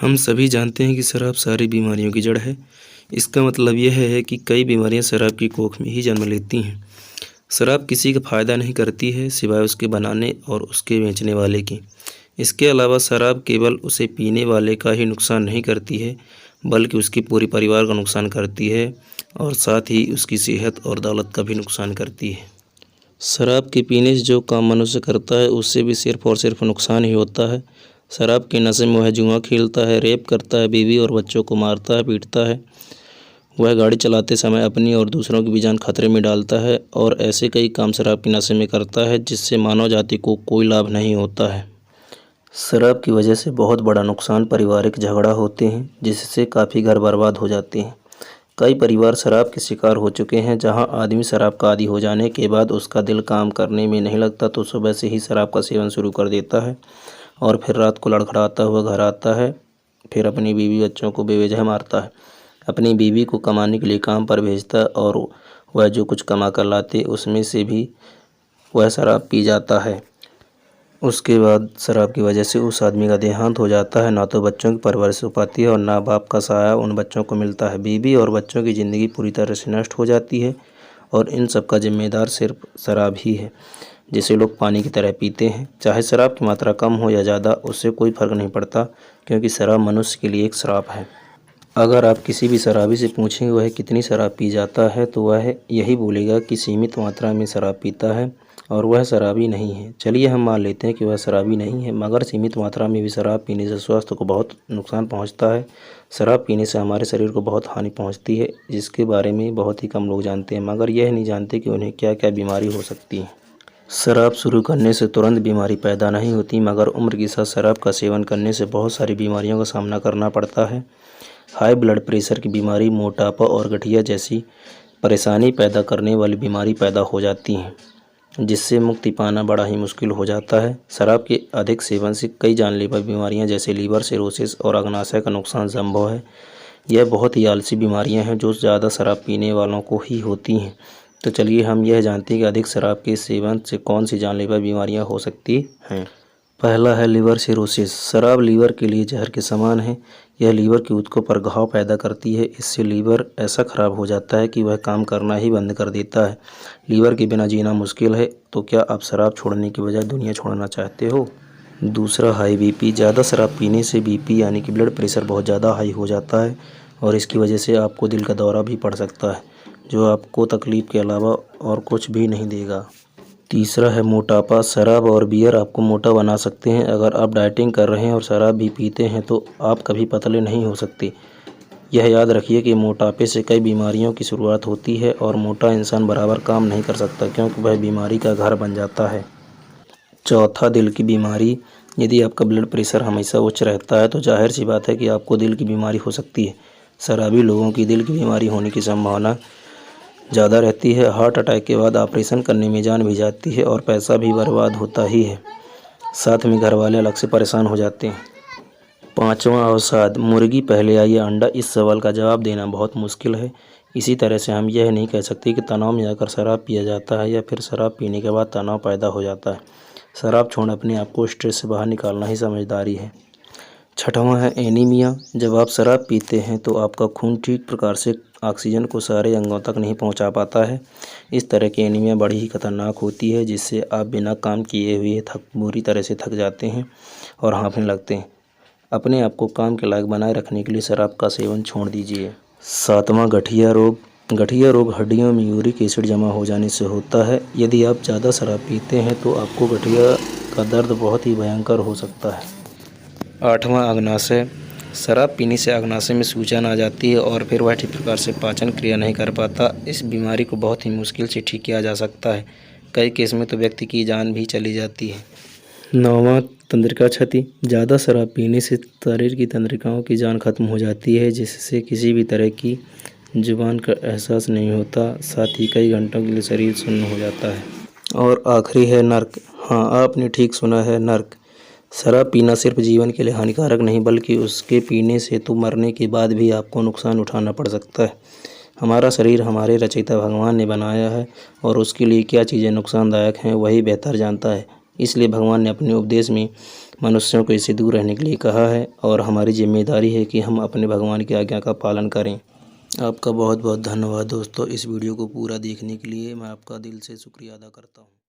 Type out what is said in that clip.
हम सभी जानते हैं कि शराब सारी बीमारियों की जड़ है। इसका मतलब यह है कि कई बीमारियां शराब की कोख में ही जन्म लेती हैं। शराब किसी का फ़ायदा नहीं करती है सिवाय उसके बनाने और उसके बेचने वाले की। इसके अलावा शराब केवल उसे पीने वाले का ही नुकसान नहीं करती है, बल्कि उसके पूरे परिवार का नुकसान करती है और साथ ही उसकी सेहत और दौलत का भी नुकसान करती है। शराब के पीने से जो काम मनुष्य करता है उससे भी सिर्फ और सिर्फ नुकसान ही होता है। शराब के नशे में वह जुआ खेलता है, रेप करता है, बीवी और बच्चों को मारता है, पीटता है। वह गाड़ी चलाते समय अपनी और दूसरों की भी जान खतरे में डालता है और ऐसे कई काम शराब के नशे में करता है जिससे मानव जाति को कोई लाभ नहीं होता है। शराब की वजह से बहुत बड़ा नुकसान पारिवारिक झगड़ा होते हैं, जिससे काफ़ी घर बर्बाद हो जाते हैं। कई परिवार शराब के शिकार हो चुके हैं, जहां आदमी शराब का आदी हो जाने के बाद उसका दिल काम करने में नहीं लगता तो सुबह से ही शराब का सेवन शुरू कर देता है और फिर रात को लड़खड़ाता हुआ घर आता है। फिर अपनी बीवी बच्चों को बेवजह मारता है। अपनी बीवी को कमाने के लिए काम पर भेजता है और वह जो कुछ कमा कर लाते उसमें से भी वह शराब पी जाता है। उसके बाद शराब की वजह से उस आदमी का देहांत हो जाता है। ना तो बच्चों की परवरिश हो पाती है और ना बाप का साया उन बच्चों को मिलता है। बीवी और बच्चों की ज़िंदगी पूरी तरह से नष्ट हो जाती है और इन सब का जिम्मेदार सिर्फ शराब ही है, जिसे लोग पानी की तरह पीते हैं। चाहे शराब की मात्रा कम हो या ज़्यादा, उससे कोई फ़र्क नहीं पड़ता, क्योंकि शराब मनुष्य के लिए एक श्राप है। अगर आप किसी भी शराबी से पूछेंगे वह कितनी शराब पी जाता है, तो वह यही बोलेगा कि सीमित मात्रा में शराब पीता है और वह शराबी नहीं है। चलिए हम मान लेते हैं कि वह शराबी नहीं है, मगर सीमित मात्रा में भी शराब पीने से स्वास्थ्य को बहुत नुकसान पहुंचता है। शराब पीने से हमारे शरीर को बहुत हानि पहुंचती है, जिसके बारे में बहुत ही कम लोग जानते हैं, मगर यह नहीं जानते कि उन्हें क्या क्या बीमारी हो सकती है। शराब शुरू करने से तुरंत बीमारी पैदा नहीं होती, मगर उम्र के साथ शराब का सेवन करने से बहुत सारी बीमारियों का सामना करना पड़ता है। हाई ब्लड प्रेशर की बीमारी, मोटापा और गठिया जैसी परेशानी पैदा करने वाली बीमारी पैदा हो जाती हैं, जिससे मुक्ति पाना बड़ा ही मुश्किल हो जाता है। शराब के अधिक सेवन से कई जानलेवा बीमारियां जैसे लीवर सिरोसिस और अग्नाशय का नुकसान संभव है। यह बहुत ही आलसी बीमारियां हैं जो ज़्यादा शराब पीने वालों को ही होती हैं। तो चलिए हम यह जानते हैं कि अधिक शराब के सेवन से कौन सी जानलेवा बीमारियां हो सकती हैं। पहला है लीवर सिरोसिस। शराब लीवर के लिए जहर के समान है। यह लीवर की ऊतकों पर घाव पैदा करती है। इससे लीवर ऐसा खराब हो जाता है कि वह काम करना ही बंद कर देता है। लीवर के बिना जीना मुश्किल है। तो क्या आप शराब छोड़ने की बजाय दुनिया छोड़ना चाहते हो? दूसरा, हाई बीपी। ज़्यादा शराब पीने से बीपी यानी कि ब्लड प्रेशर बहुत ज़्यादा हाई हो जाता है और इसकी वजह से आपको दिल का दौरा भी पड़ सकता है, जो आपको तकलीफ़ के अलावा और कुछ भी नहीं देगा। तीसरा है मोटापा। शराब और बियर आपको मोटा बना सकते हैं। अगर आप डाइटिंग कर रहे हैं और शराब भी पीते हैं तो आप कभी पतले नहीं हो सकते। यह याद रखिए कि मोटापे से कई बीमारियों की शुरुआत होती है और मोटा इंसान बराबर काम नहीं कर सकता, क्योंकि वह बीमारी का घर बन जाता है। चौथा, दिल की बीमारी। यदि आपका ब्लड प्रेशर हमेशा उच्च रहता है तो जाहिर सी बात है कि आपको दिल की बीमारी हो सकती है। शराबी लोगों की दिल की बीमारी होने की संभावना ज़्यादा रहती है। हार्ट अटैक के बाद ऑपरेशन करने में जान भी जाती है और पैसा भी बर्बाद होता ही है, साथ में घर वाले अलग से परेशान हो जाते हैं। पाँचवा, अवसाद। मुर्गी पहले आई या अंडा, इस सवाल का जवाब देना बहुत मुश्किल है। इसी तरह से हम यह नहीं कह सकते कि तनाव में आकर शराब पिया जाता है या फिर शराब पीने के बाद तनाव पैदा हो जाता है। शराब छोड़ना अपने आप को स्ट्रेस से बाहर निकालना ही समझदारी है। छठवां है एनीमिया। जब आप शराब पीते हैं तो आपका खून ठीक प्रकार से ऑक्सीजन को सारे अंगों तक नहीं पहुंचा पाता है। इस तरह की एनीमिया बड़ी ही खतरनाक होती है, जिससे आप बिना काम किए हुए बुरी तरह से थक जाते हैं और हाँफने लगते हैं। अपने आप को काम के लायक बनाए रखने के लिए शराब का सेवन छोड़ दीजिए। सातवां, गठिया रोग। गठिया रोग हड्डियों में यूरिक एसिड जमा हो जाने से होता है। यदि आप ज़्यादा शराब पीते हैं तो आपको गठिया का दर्द बहुत ही भयंकर हो सकता है। आठवां, अग्नाशय। शराब पीने से अग्नाशय में सूजन आ जाती है और फिर वह ठीक प्रकार से पाचन क्रिया नहीं कर पाता। इस बीमारी को बहुत ही मुश्किल से ठीक किया जा सकता है। कई केस में तो व्यक्ति की जान भी चली जाती है। नौवां, तंत्रिका क्षति। ज़्यादा शराब पीने से शरीर की तंत्रिकाओं की जान खत्म हो जाती है, जिससे किसी भी तरह की जुबान का एहसास नहीं होता। साथ ही कई घंटों के लिए शरीर सुन्न हो जाता है। और आखिरी है नर्क। हाँ, आपने ठीक सुना है, नर्क। शराब पीना सिर्फ जीवन के लिए हानिकारक नहीं, बल्कि उसके पीने से तो मरने के बाद भी आपको नुकसान उठाना पड़ सकता है। हमारा शरीर हमारे रचयिता भगवान ने बनाया है और उसके लिए क्या चीज़ें नुकसानदायक हैं वही बेहतर जानता है। इसलिए भगवान ने अपने उपदेश में मनुष्यों को इससे दूर रहने के लिए कहा है और हमारी जिम्मेदारी है कि हम अपने भगवान की आज्ञा का पालन करें। आपका बहुत बहुत धन्यवाद दोस्तों, इस वीडियो को पूरा देखने के लिए मैं आपका दिल से शुक्रिया अदा करता हूँ।